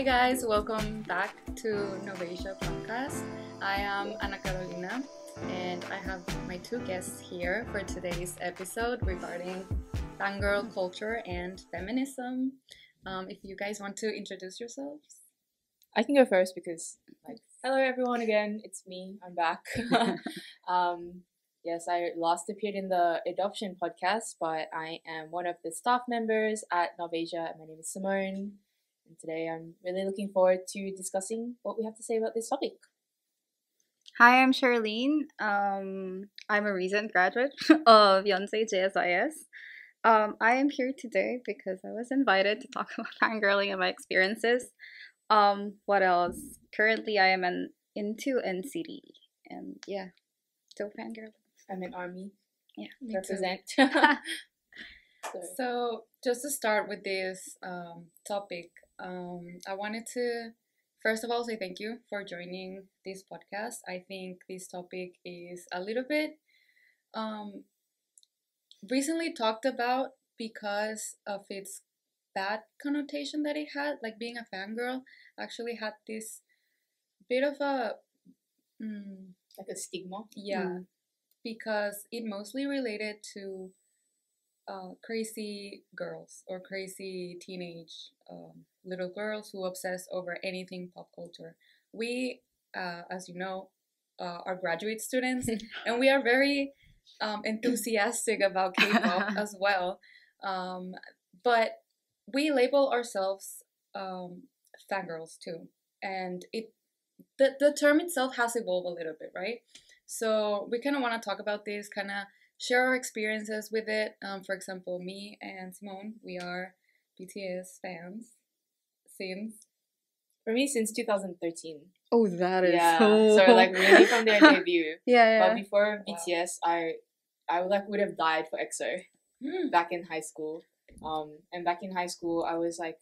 guys, welcome back to NOVAsia podcast. I am Ana Carolina and I have my two guests here for today's episode regarding fangirl culture and feminism. If you guys want to introduce yourselves. I can go first because, hello everyone again, it's me, I'm back. Yes, I last appeared in the adoption podcast, but I am one of the staff members at NOVAsia. My name is Simone, and today I'm really looking forward to discussing what we have to say about this topic. Hi, I'm Charlene. I'm a recent graduate of Yonsei JSIS. I am here today because I was invited to talk about fangirling and my experiences. What else? Currently, I am into NCD, and yeah, still fangirl. I'm in Army. Yeah, represent. So, just to start with this topic, I wanted to first of all say thank you for joining this podcast. I think this topic is a little bit recently talked about because of its bad connotation that it had. Like being a fangirl actually had this bit of a like a stigma. Yeah, because it mostly related to crazy girls or crazy teenage little girls who obsess over anything pop culture. We, as you know, are graduate students and we are very enthusiastic about K-pop as well. But we label ourselves fangirls too. And the term itself has evolved a little bit, right? So we kind of want to talk about this, kind of share our experiences with it. For example, me and Simone, we are BTS fans since 2013. Oh, that is so like really from their debut. Yeah. But before BTS, I would have died for EXO back in high school. And back in high school, I was like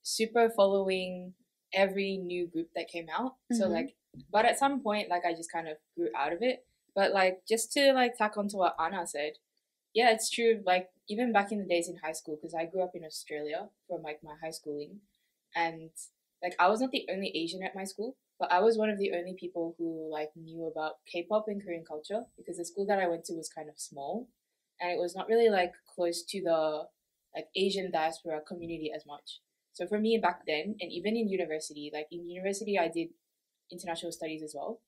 super following every new group that came out. So like, but at some point, like I just kind of grew out of it. But like, just to like tack onto what Anna said, yeah, it's true. Like even back in the days in high school, because I grew up in Australia from like my high schooling, and like I was not the only Asian at my school, but I was one of the only people who like knew about K-pop and Korean culture because the school that I went to was kind of small, and it was not really like close to the like Asian diaspora community as much. So for me back then, and even in university, like in university I did international studies as well,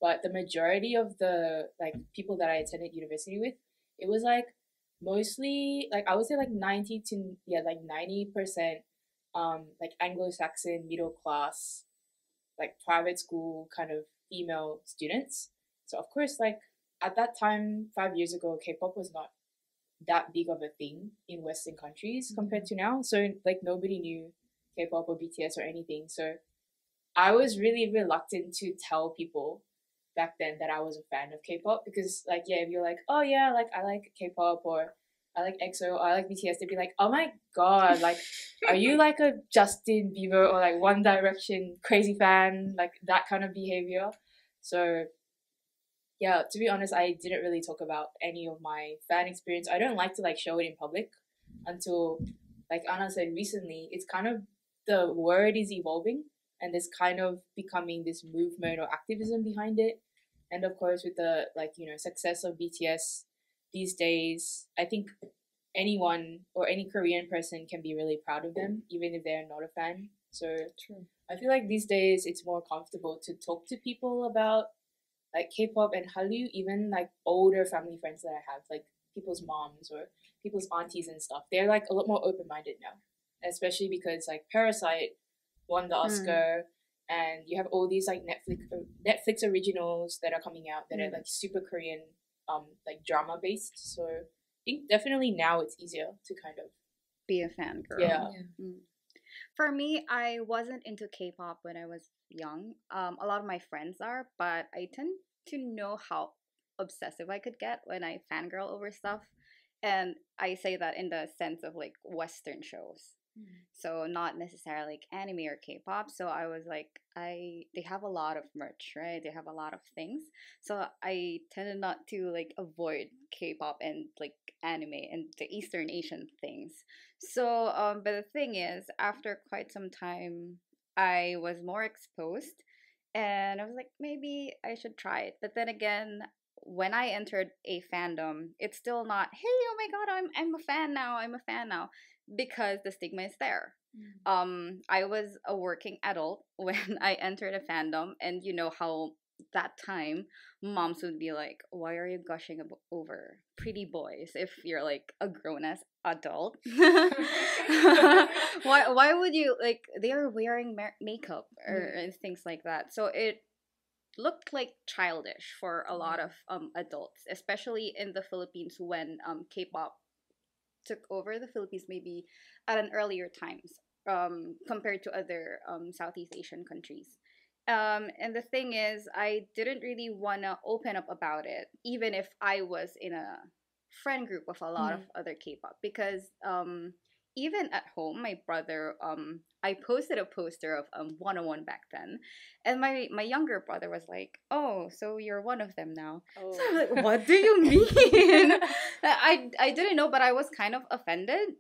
but the majority of the like people that I attended university with, it was like mostly like I would say like 90% like Anglo-Saxon middle class, like private school kind of female students. So of course, like at that time 5 years ago, K-pop was not that big of a thing in Western countries compared to now. So like nobody knew K-pop or BTS or anything. So I was really reluctant to tell people back then that I was a fan of K-pop because like, yeah, if you're like, oh yeah, like I like K-pop or I like EXO or I like BTS, they'd be like, oh my god, like are you like a Justin Bieber or like One Direction crazy fan, like that kind of behavior. So yeah, to be honest, I didn't really talk about any of my fan experience. I don't like to like show it in public until, like Anna said recently, it's kind of the word is evolving and there's kind of becoming this movement or activism behind it. And of course, with the like, you know, success of BTS these days, I think anyone or any Korean person can be really proud of them, even if they're not a fan. So True. I feel like these days it's more comfortable to talk to people about like K-pop and Hallyu, even like older family friends that I have, like people's moms or people's aunties and stuff. They're like a lot more open-minded now, especially because like Parasite won the Oscar, and you have all these like Netflix originals that are coming out that are like super Korean, like drama based. So I think definitely now it's easier to kind of be a fangirl. Yeah. For me, I wasn't into K-pop when I was young. A lot of my friends are, but I tend to know how obsessive I could get when I fangirl over stuff. And I say that in the sense of like Western shows. So not necessarily like anime or K-pop. So I was like, they have a lot of merch, right? They have a lot of things. So I tended not to like avoid K-pop and like anime and the Eastern Asian things. So but the thing is, after quite some time I was more exposed, and I was like, maybe I should try it. But then again, when I entered a fandom, it's still not, hey, oh my god, I'm a fan now, I'm a fan now, because the stigma is there. I was a working adult when I entered a fandom, and you know how that time moms would be like, why are you gushing over pretty boys if you're like a grown ass adult? Why would you, like, they are wearing makeup or and things like that, so it looked like childish for a lot of adults, especially in the Philippines when K-pop took over the Philippines maybe at an earlier times compared to other Southeast Asian countries. And the thing is, I didn't really want to open up about it, even if I was in a friend group of a lot of other K-pop, because even at home, my brother, I posted a poster of 101 back then, and my younger brother was like, "Oh, so you're one of them now?" Oh. So I'm like, "What do you mean?" I didn't know, but I was kind of offended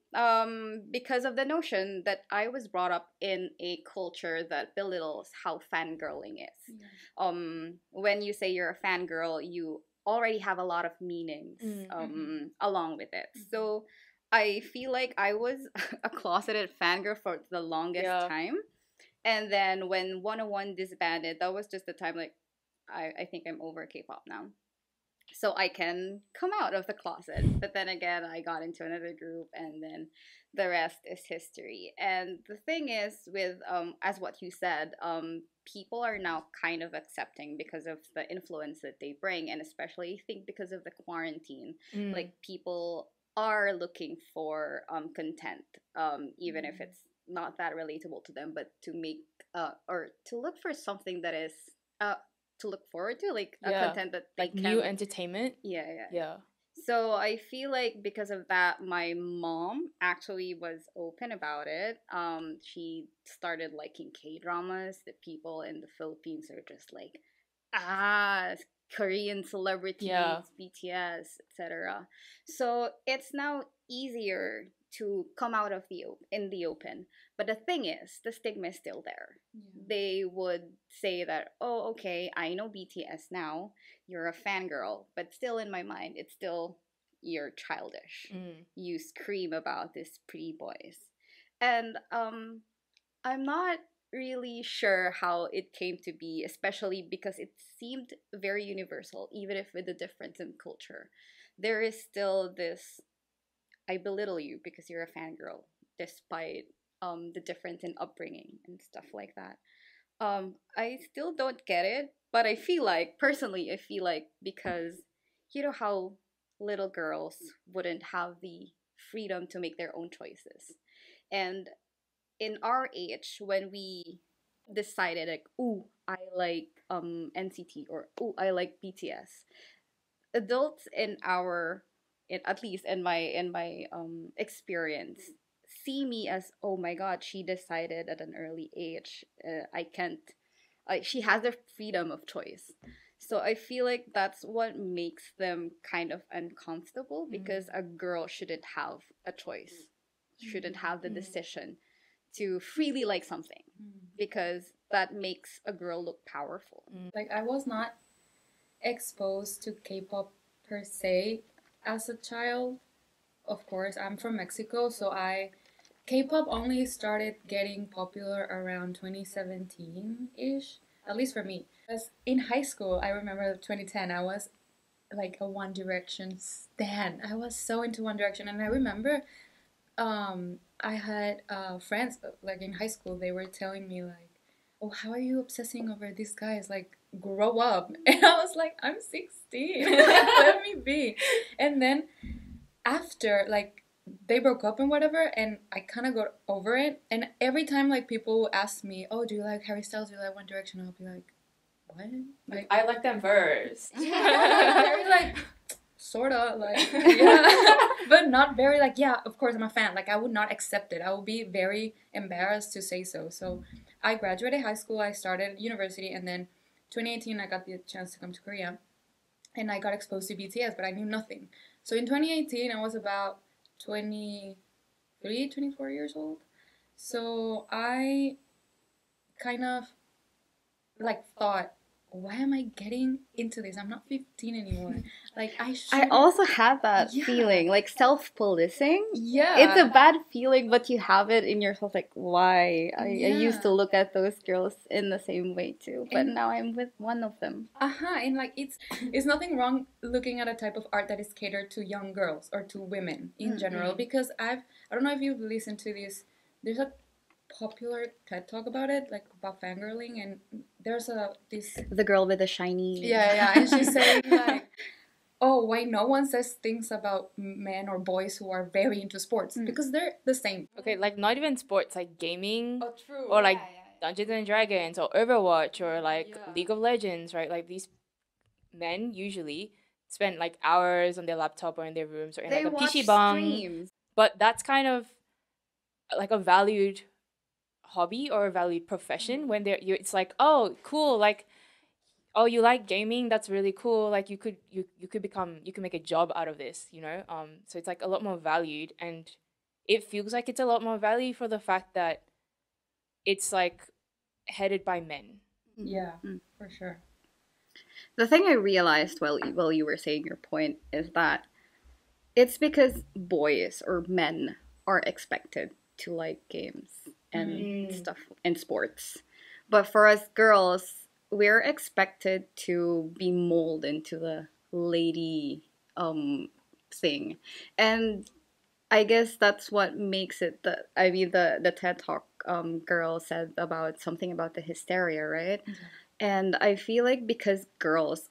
because of the notion that I was brought up in a culture that belittles how fangirling is. When you say you're a fangirl, you already have a lot of meanings along with it. So I feel like I was a closeted fangirl for the longest time. And then when 101 disbanded, that was just the time, like, I think I'm over K-pop now. So I can come out of the closet. But then again, I got into another group, and then the rest is history. And the thing is, with as what you said, people are now kind of accepting because of the influence that they bring, and especially I think because of the quarantine, like people are looking for content, even if it's not that relatable to them, but to make or to look for something that is to look forward to, like a content that they like can... new entertainment. Yeah. So I feel like because of that, my mom actually was open about it. She started liking K-dramas. The people in the Philippines are just like, Korean celebrities, BTS, etc. So it's now easier to come out of in the open. But the thing is, the stigma is still there. They would say that, oh, okay, I know BTS now, you're a fangirl, but still in my mind, it's still, you're childish. You scream about these pretty boys. And I'm not really sure how it came to be, especially because it seemed very universal, even if with the difference in culture. There is still this, I belittle you because you're a fangirl, despite the difference in upbringing and stuff like that. I still don't get it, but I feel like, personally, I feel like because you know how little girls wouldn't have the freedom to make their own choices. And in our age, when we decided like, ooh, I like NCT, or ooh, I like BTS, adults in our, at least in my experience, see me as, oh my god, she decided at an early age. I can't. She has the freedom of choice. So I feel like that's what makes them kind of uncomfortable, because a girl shouldn't have a choice, shouldn't have the decision to freely like something, because that makes a girl look powerful. Like, I was not exposed to K-pop per se as a child. Of course, I'm from Mexico, so K-pop only started getting popular around 2017-ish, at least for me. Because in high school, I remember 2010, I was like a One Direction stan. I was so into One Direction, and I remember I had friends, like in high school, they were telling me like, oh, how are you obsessing over these guys? Like, grow up. And I was like, I'm 16. Let me be. And then after, like, they broke up and whatever, and I kind of got over it. And every time, like, people ask me, oh, do you like Harry Styles? Do you like One Direction? I'll be like, what? Like, I like them first. Very, like, sorta, like, yeah. But not very, like, yeah, of course I'm a fan. Like, I would not accept it. I would be very embarrassed to say so. So I graduated high school, I started university, and then 2018 I got the chance to come to Korea. And I got exposed to BTS, but I knew nothing. So in 2018, I was about 23, 24 years old. So I kind of like thought, why am I getting into this? I'm not 15 anymore. Like I also had that feeling, like self-policing. Yeah. It's a bad feeling, but you have it in yourself, like, why? I used to look at those girls in the same way too, but now I'm with one of them. And like it's nothing wrong looking at a type of art that is catered to young girls or to women in general, because I don't know if you've listened to this. There's a popular TED talk about it, like about fangirling, and there's the girl with the shiny and she's saying like, oh, why no one says things about men or boys who are very into sports, because they're the same. Okay, like not even sports, like gaming. Oh, true. Or like Dungeons and Dragons or Overwatch or like League of Legends, right? Like these men usually spend like hours on their laptop or in their rooms or in like a PC bang. But that's kind of like a valued hobby or a valued profession when it's like, oh, cool, like, oh, you like gaming, that's really cool, like you could make a job out of this, you know. So it's like a lot more valued, and it feels like it's a lot more valued for the fact that it's like headed by men. Yeah, for sure. The thing I realized while you were saying your point is that it's because boys or men are expected to like games and stuff and sports. But for us girls, we're expected to be molded into the lady thing. And I guess that's what makes it the TED Talk girl said about something about the hysteria, right? Mm-hmm. And I feel like because girls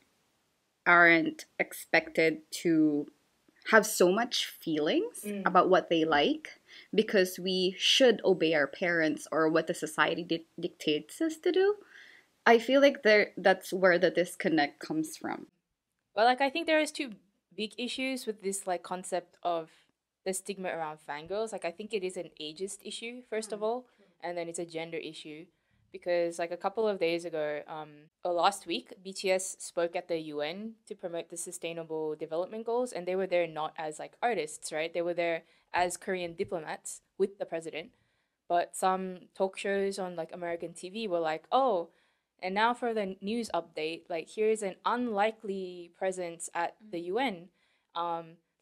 aren't expected to have so much feelings about what they like, because we should obey our parents or what the society dictates us to do, I feel like that's where the disconnect comes from. Well, like I think there is two big issues with this like concept of the stigma around fangirls. Like I think it is an ageist issue first of all, and then it's a gender issue. Because like a couple of days ago, or last week, BTS spoke at the UN to promote the Sustainable Development Goals, and they were there not as like artists, right? They were there as Korean diplomats with the president. But some talk shows on like American TV were like, oh, and now for the news update, like here's an unlikely presence at the UN.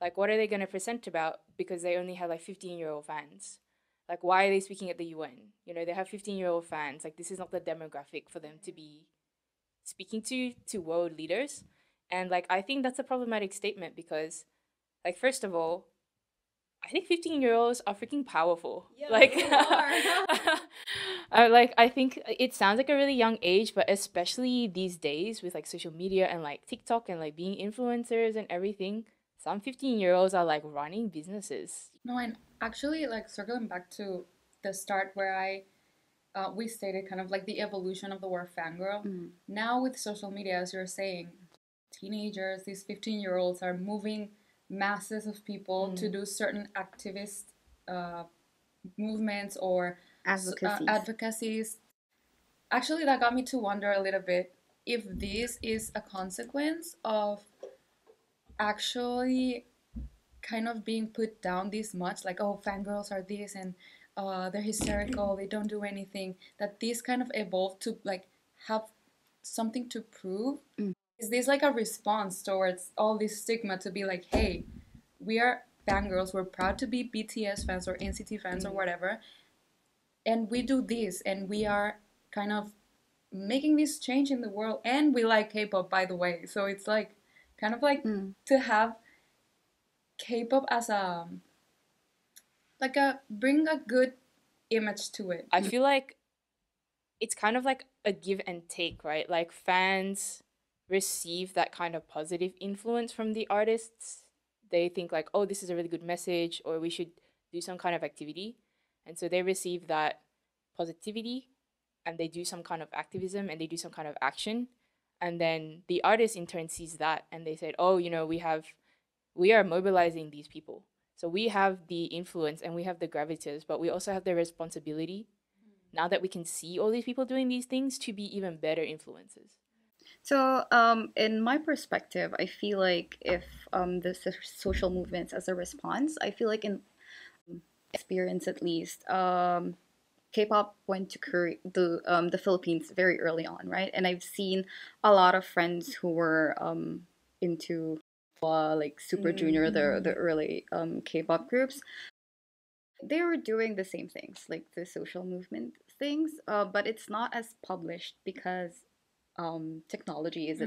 Like what are they going to present about? Because they only have like 15-year-old fans. Like, why are they speaking at the UN? You know, they have 15-year-old fans. Like, this is not the demographic for them to be speaking to world leaders. And, like, I think that's a problematic statement because, like, first of all, I think 15-year-olds are freaking powerful. Yeah, like, I think it sounds like a really young age, but especially these days with, like, social media and, like, TikTok and, like, being influencers and everything, some 15-year-olds are, like, running businesses. No, and actually, like, circling back to the start where we stated kind of like the evolution of the word fangirl. Now with social media, as you're saying, teenagers, these 15-year-olds are moving masses of people to do certain activist movements or advocacies. Actually, that got me to wonder a little bit if this is a consequence of actually kind of being put down this much, like, oh, fangirls are this and they're hysterical, they don't do anything, that this kind of evolved to like have something to prove. Is this like a response towards all this stigma to be like, hey, we are fangirls, we're proud to be BTS fans or NCT fans or whatever, and we do this and we are kind of making this change in the world, and we like K-pop, by the way. So it's like kind of like to have K-pop as bring a good image to it. I feel like it's kind of like a give and take, right? Like fans receive that kind of positive influence from the artists. They think like, oh, this is a really good message, or we should do some kind of activity. And so they receive that positivity and they do some kind of activism and they do some kind of action. And then the artist in turn sees that and they said, oh, you know, we are mobilizing these people. So we have the influence and we have the gravitas, but we also have the responsibility, now that we can see all these people doing these things, to be even better influences. So in my perspective, I feel like if the social movements as a response, I feel like in experience at least, K-pop went to the Philippines very early on, right? And I've seen a lot of friends who were into like Super Junior, the early K-pop groups. They were doing the same things, like the social movement things, but it's not as published because technology is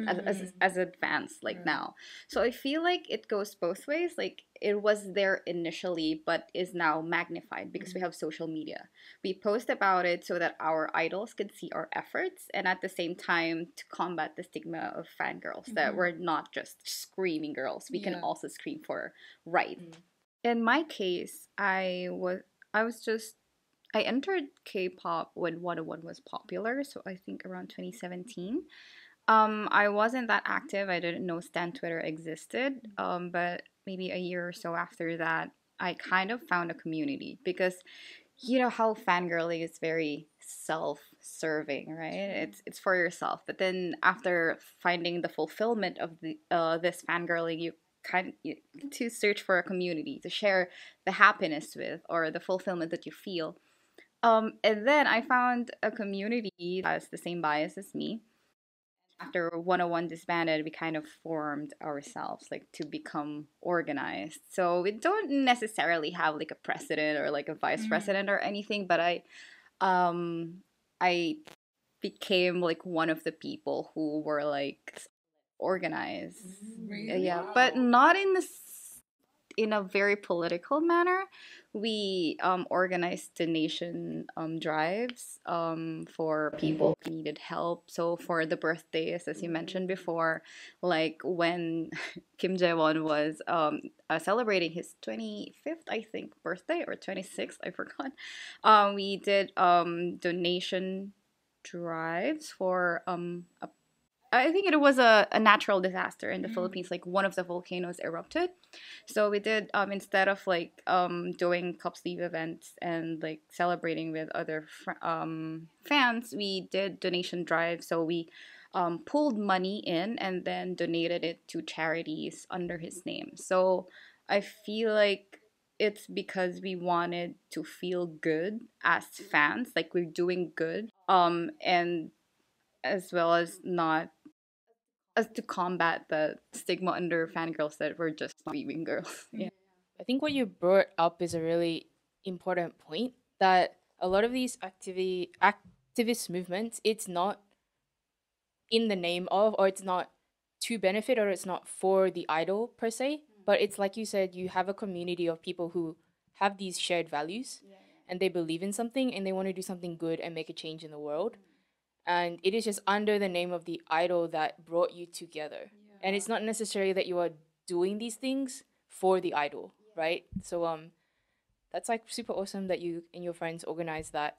as advanced like now. So I feel like it goes both ways. Like it was there initially, but is now magnified because we have social media. We post about it so that our idols can see our efforts, and at the same time to combat the stigma of fangirls, that we're not just screaming girls. We can also scream for right. In my case, I entered K-pop when 101 was popular, so I think around 2017. I wasn't that active. I didn't know Stan Twitter existed. But maybe a year or so after that, I kind of found a community because you know how fangirling is very self-serving, right? It's for yourself. But then after finding the fulfillment of the this fangirling, you to search for a community to share the happiness with or the fulfillment that you feel. And then I found a community that has the same bias as me. After 101 disbanded, we kind of formed ourselves like to become organized. So we don't necessarily have like a president or like a vice president or anything, but I became like one of the people who were like organized. Really? Yeah, but not in a very political manner. We organized donation drives for people who needed help. So for the birthdays, as you mentioned before, like when Kim Jae-won was celebrating his 25th, I think, birthday or 26th, I forgot. We did donation drives for I think it was a natural disaster in the Philippines. Like one of the volcanoes erupted, so we did instead of like doing cup sleeve events and like celebrating with other fans, we did donation drives. So we pulled money in and then donated it to charities under his name. So I feel like it's because we wanted to feel good as fans, like we're doing good, and as well as not as to combat the stigma under fangirls that we're just weaving girls. Yeah. I think what you brought up is a really important point, that a lot of these activist movements, it's not in the name of, or it's not to benefit, or it's not for the idol per se, but it's like you said, you have a community of people who have these shared values and they believe in something and they want to do something good and make a change in the world. And it is just under the name of the idol that brought you together. And it's not necessarily that you are doing these things for the idol, right? So that's like super awesome that you and your friends organized that.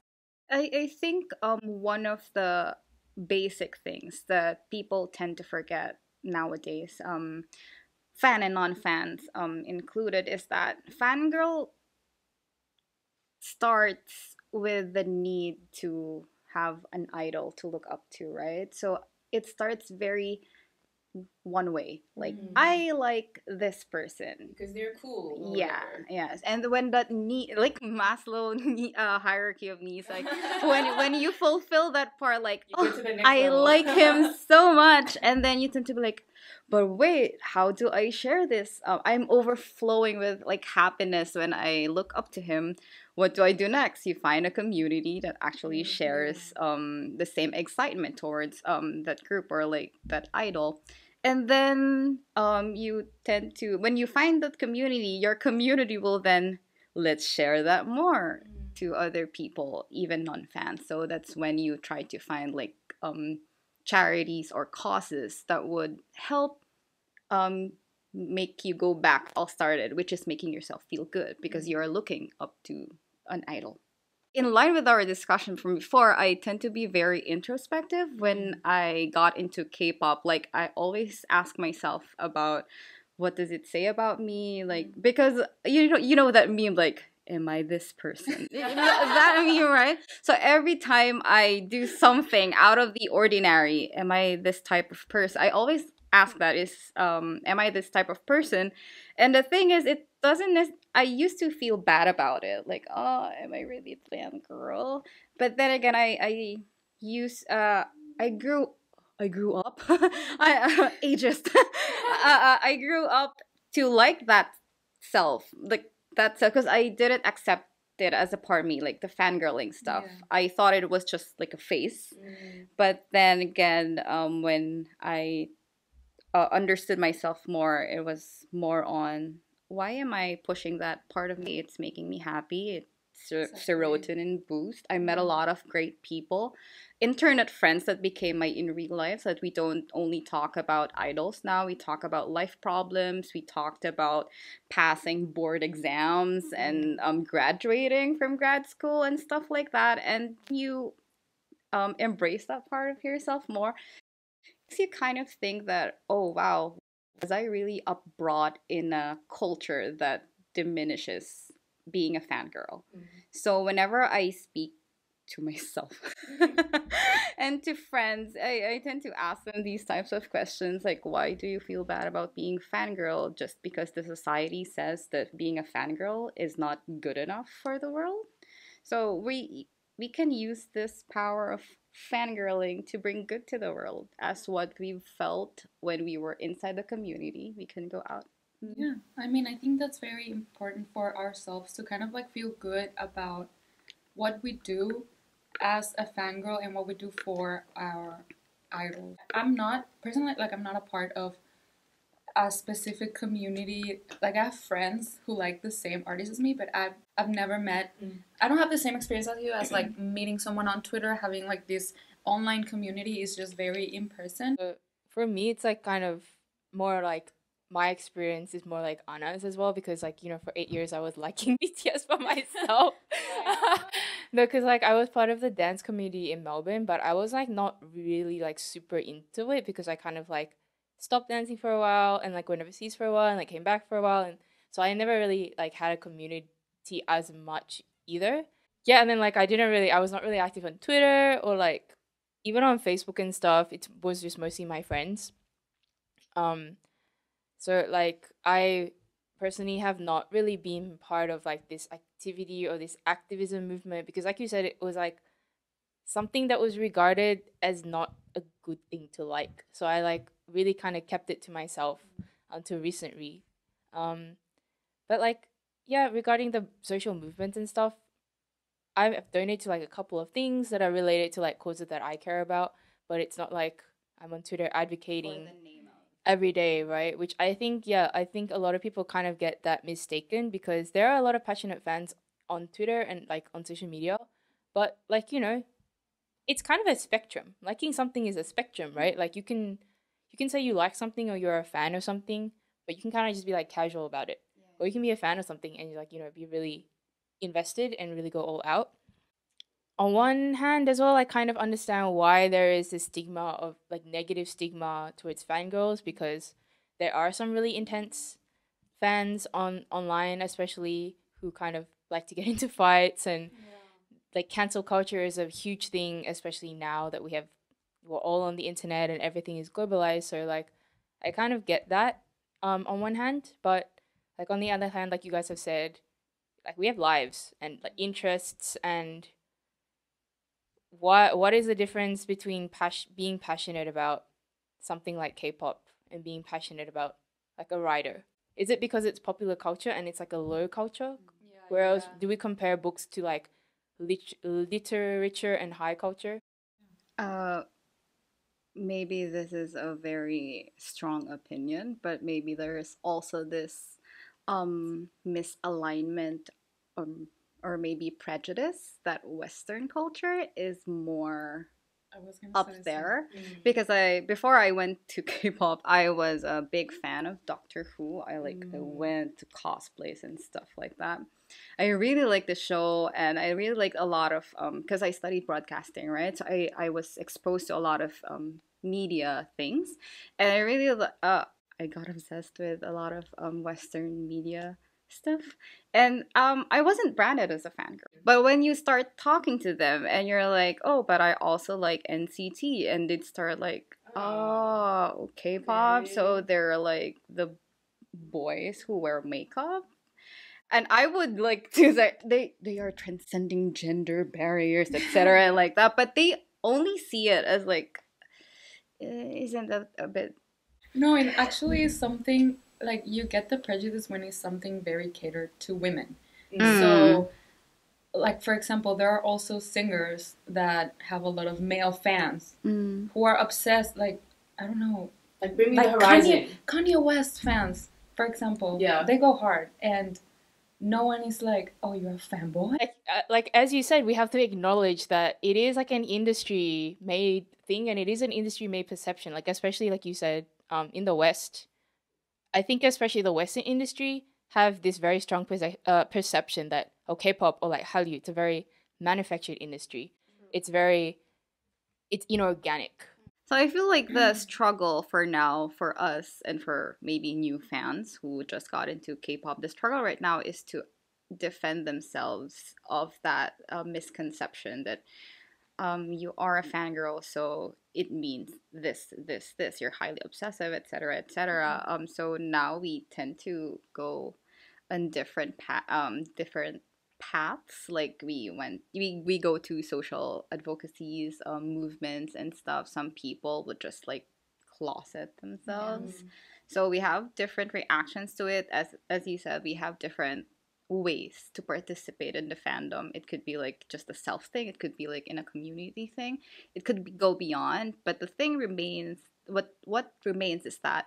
I think one of the basic things that people tend to forget nowadays, fan and non-fans included, is that fangirl starts with the need to have an idol to look up to, right? So it starts very one way, like I like this person Because they're cool. Or yeah whatever. yes. And when that need, like Maslow hierarchy of needs, like when you fulfill that part, like You go to the next I level. like him so much, and then you tend to be like, but wait, how do I share this? I'm overflowing with like happiness when I look up to him. What do I do next? You find a community that actually shares the same excitement towards that group or like that idol. And then you tend to, when you find that community, your community will then, let's share that more to other people, even non-fans. So that's when you try to find like charities or causes that would help make you go back all started, which is making yourself feel good because you're looking up to an idol. In line with our discussion from before, I tend to be very introspective when I got into K-pop. Like, I always ask myself about what does it say about me? Like, because you know that meme, like, am I this person? That meme, right? So every time I do something out of the ordinary, am I this type of person? I always ask that, am I this type of person? And the thing is, it doesn't I used to feel bad about it, like, oh, am I really fangirl? But then again, used I grew up. Ageist. I grew up to like that self, like that self, because I didn't accept it as a part of me, like the fangirling stuff. Yeah. I thought it was just like a phase. But then again, when I understood myself more, it was more on why am I pushing that part of me? It's making me happy. It's Exactly. serotonin boost. I met a lot of great people, internet friends that became my in real life. So that we don't only talk about idols now. We talk about life problems. We talked about passing board exams and graduating from grad school and stuff like that. And you embrace that part of yourself more, makes you kind of think that, oh wow, was I really abroad in a culture that diminishes being a fangirl? So whenever I speak to myself and to friends, I tend to ask them these types of questions like, why do you feel bad about being fangirl? Just because the society says that being a fangirl is not good enough for the world? So we can use this power of fangirling to bring good to the world, as what we felt when we were inside the community. We can go out. Yeah, I mean, I think that's very important for ourselves to kind of like feel good about what we do as a fangirl and what we do for our idols. I'm not personally like I'm not a part of a specific community. Like I have friends who like the same artists as me, but I've never met. I don't have the same experience as you as like meeting someone on Twitter, having like this online community is just very in person. For me, it's like kind of more like my experience is more like Anna's as well, because like, you know, for 8 years I was liking BTS by myself. No, because like I was part of the dance community in Melbourne, but I was like not really like super into it because I kind of like stopped dancing for a while and like went overseas for a while and like came back for a while, and so I never really like had a community as much either. Yeah, and then like I was not really active on Twitter or like even on Facebook and stuff. It was just mostly my friends. Um, so like I personally have not really been part of like this activity or this activism movement because like you said, it was like something that was regarded as not a good thing to like. So I like really kind of kept it to myself until recently. Um, but like yeah, regarding the social movements and stuff, I've donated to like a couple of things that are related to like causes that I care about, but it's not like I'm on Twitter advocating every day, right? Which I think, yeah, I think a lot of people kind of get that mistaken because there are a lot of passionate fans on Twitter and like on social media, but like, you know, it's kind of a spectrum. Liking something is a spectrum, right? Like you can say you like something or you're a fan of something, but you can kind of just be like casual about it. Or you can be a fan of something and you like, you know, be really invested and really go all out. On one hand as well, I kind of understand why there is this stigma of like negative stigma towards fangirls because there are some really intense fans on online, especially who kind of like to get into fights, and like cancel culture is a huge thing, especially now that we're all on the internet and everything is globalized. So like I kind of get that on one hand, but like on the other hand, like you guys have said, like we have lives and like interests, and what is the difference between being passionate about something like K-pop and being passionate about like a writer? Is it because it's popular culture and it's like a low culture? Whereas do we compare books to like literature and high culture? Uh, Maybe this is a very strong opinion, but maybe there is also this misalignment, um, or maybe prejudice that Western culture is more I was gonna up say the same. there, because I before I went to K-pop, I was a big fan of Doctor Who. I went to cosplays and stuff like that. I really like the show, and I really like a lot of because I studied broadcasting, right? So I was exposed to a lot of media things, and I really I got obsessed with a lot of Western media stuff. And I wasn't branded as a fangirl. But when you start talking to them and you're like, oh, but I also like NCT, and they'd start like, oh, K-pop. So they're like the boys who wear makeup. And I would like to say they are transcending gender barriers, etc. like that, but they only see it as like, isn't that a bit? No, and actually it's something like you get the prejudice when it's something very catered to women. So, like for example, there are also singers that have a lot of male fans who are obsessed. Like I don't know, Like Bring Me like the Horizon. Kanye West fans, for example. Yeah. They go hard, and no one is like, "Oh, you're a fanboy." Like as you said, we have to acknowledge that it is like an industry made thing, and it is an industry made perception. Like especially like you said, in the West, I think especially the Western industry have this very strong perception that K-pop or like Hallyu, it's a very manufactured industry. It's inorganic. So I feel like the struggle for now, for us and for maybe new fans who just got into K-pop, the struggle right now is to defend themselves of that misconception that you are a fangirl, so it means this. You're highly obsessive, etc., etc. So now we tend to go on different paths. Like we go to social advocacies, movements and stuff. Some people would just like closet themselves. So we have different reactions to it. As you said, we have different ways to participate in the fandom. It could be like just a self thing, it could be like in a community thing, it could go beyond, but the thing remains, what remains is that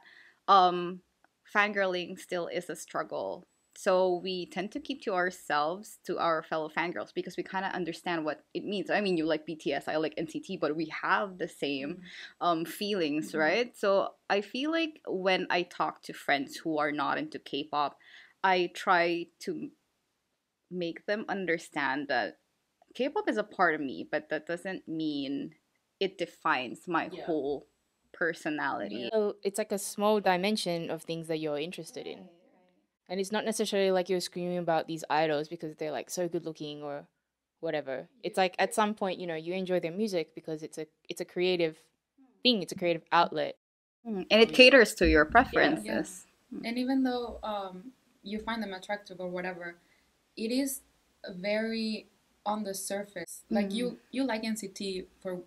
fangirling still is a struggle. So we tend to keep to ourselves, to our fellow fangirls, because we kind of understand what it means. I mean, you like BTS, I like NCT, but we have the same feelings, right? So I feel like when I talk to friends who are not into K-pop, I try to make them understand that K-pop is a part of me, but that doesn't mean it defines my whole personality. So it's like a small dimension of things that you're interested in. And it's not necessarily like you're screaming about these idols because they're like so good looking or whatever. It's like at some point, you enjoy their music because it's a creative thing, it's a creative outlet. And it caters to your preferences. And even though you find them attractive or whatever, it is very on the surface. Like you like NCT for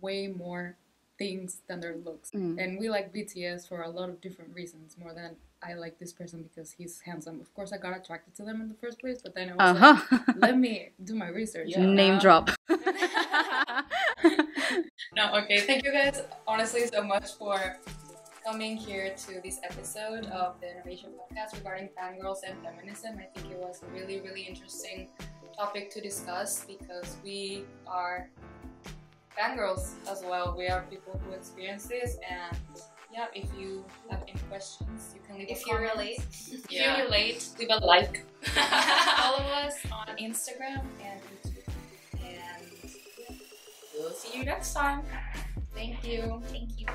way more things than their looks, and we like BTS for a lot of different reasons, more than I like this person because he's handsome. Of course I got attracted to them in the first place, but then I was like, let me do my research. Name drop. No, okay, thank you guys honestly so much for coming here to this episode of the NOVAsia podcast regarding fangirls and feminism. I think it was a really, really interesting topic to discuss because we are fangirls as well. We are people who experience this, and yeah, if you have any questions, you can leave a comment. If you relate, leave a like. Follow us on Instagram and YouTube. And We'll see you next time. thank you. Thank you.